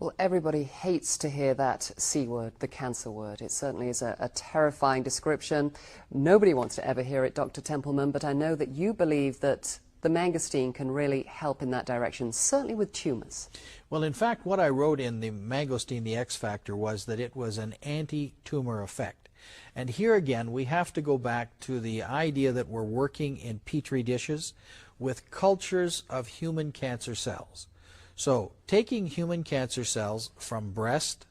Well, everybody hates to hear that C word, the cancer word. It certainly is a terrifying description. Nobody wants to ever hear it, Dr. Templeman, but I know that you believe that the mangosteen can really help in that direction, certainly with tumours. Well, in fact, what I wrote in the Mangosteen, the X Factor, was that it was an anti-tumor effect. And here again, we have to go back to the idea that we're working in petri dishes with cultures of human cancer cells. So, taking human cancer cells from breast,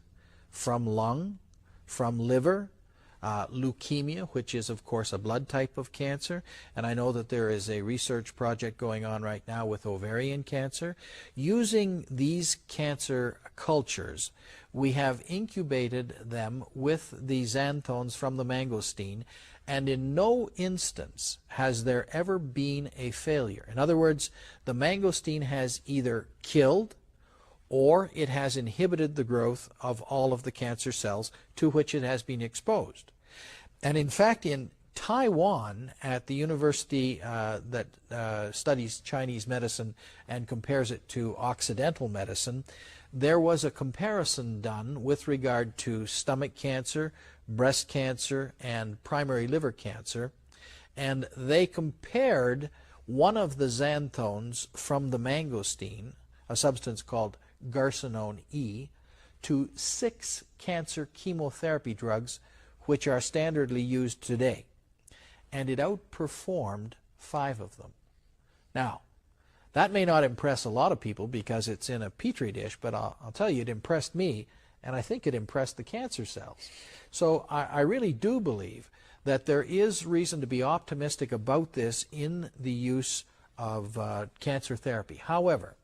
from lung, from liver, leukemia, which is of course a blood type of cancer, and I know that there is a research project going on right now with ovarian cancer. Using these cancer cultures, we have incubated them with the xanthones from the mangosteen, and in no instance has there ever been a failure. In other words, the mangosteen has either killed or it has inhibited the growth of all of the cancer cells to which it has been exposed. And in fact, in Taiwan, at the university that studies Chinese medicine and compares it to Occidental medicine, there was a comparison done with regard to stomach cancer, breast cancer, and primary liver cancer, and they compared one of the xanthones from the mangosteen, a substance called garcinone E, to 6 cancer chemotherapy drugs which are standardly used today, and it outperformed 5 of them. Now, that may not impress a lot of people because it's in a petri dish, but I'll tell you, it impressed me, and I think it impressed the cancer cells. So I really do believe that there is reason to be optimistic about this in the use of cancer therapy. However,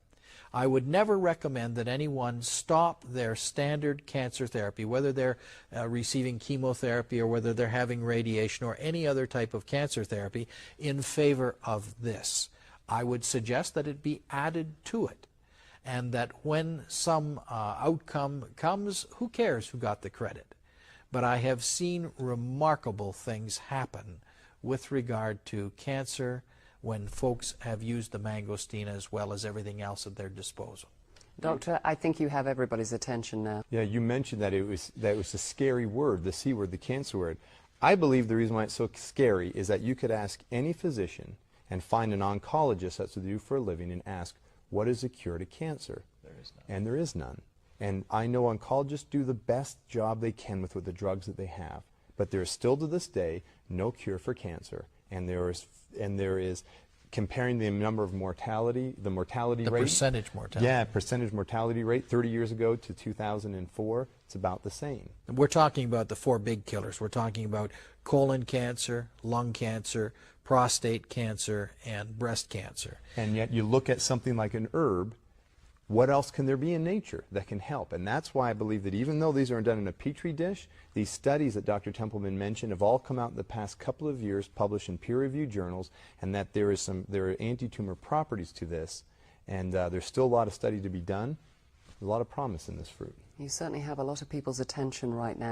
I would never recommend that anyone stop their standard cancer therapy, whether they're receiving chemotherapy or whether they're having radiation or any other type of cancer therapy, in favor of this. I would suggest that it be added to it, and that when some outcome comes, who cares who got the credit? But I have seen remarkable things happen with regard to cancer when folks have used the mangosteen as well as everything else at their disposal. Doctor, I think you have everybody's attention now. Yeah, you mentioned that it was a scary word, the C word, the cancer word. I believe the reason why it's so scary is that you could ask any physician and find an oncologist, that's what they do for a living, and ask, what is the cure to cancer? There is none. And there is none. And I know oncologists do the best job they can with the drugs that they have. But there is still to this day no cure for cancer. And there is comparing the number of mortality, the mortality rate. The percentage mortality. Yeah, percentage mortality rate 30 years ago to 2004, it's about the same. We're talking about the 4 big killers. We're talking about colon cancer, lung cancer, prostate cancer, and breast cancer. And yet you look at something like an herb, what else can there be in nature that can help? And that's why I believe that even though these are done in a petri dish, these studies that Dr. Templeman mentioned have all come out in the past couple of years, published in peer-reviewed journals, and that there are anti-tumor properties to this, and there's still a lot of study to be done. There's a lot of promise in this fruit. You certainly have a lot of people's attention right now.